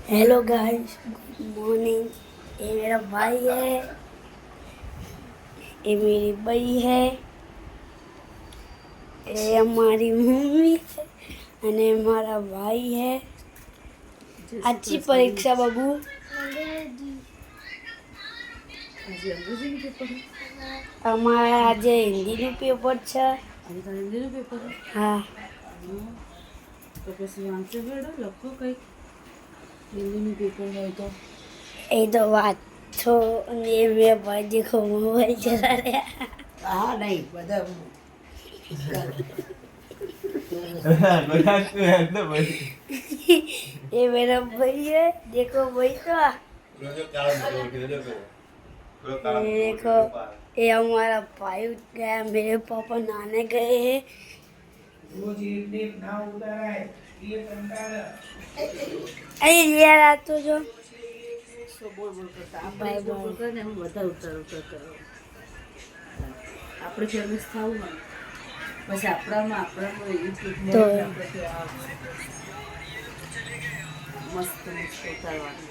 Hello guys, good morning. ये मेरा भाई है, ये मेरी बई है, ये हमारी मम्मी है અને મારા ભાઈ है। अच्छी परीक्षा बाबू। हमारा आज हिंदी નું પેપર છે। हिंदी पेपर हाँ, तो પછી વાંચો બેડો લખો કઈ हिंदी पेपर હોય તો ये तो बात तो ये मेरा भाई देखो मोबाइल चला रहा है। હા નહીં બધા ये मेरा भाई है, देखो भाई तो ये देखो, ये हमारा भाई उठ गया, मेरे पापा नहाने गए हैं। अरे यार आ तो जो બોલ બોલ કરતા Bye આપણે bye. બોલ કરીને હું બધા ઉતાર કરો આપણે ફેમસ થવું ને પછી આપણામાં યુટ્યુબમાં તો. મસ્ત મસ્ત ઉતારવાનું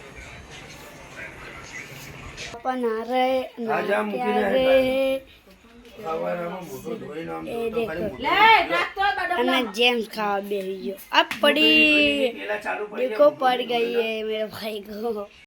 पापा नहा रहे नहा के आ गए हैं। ये देखो અને જેમ્સ ખાવા બેસી ગયો। अब पड़ी देखो पड़ गई है मेरे भाई को।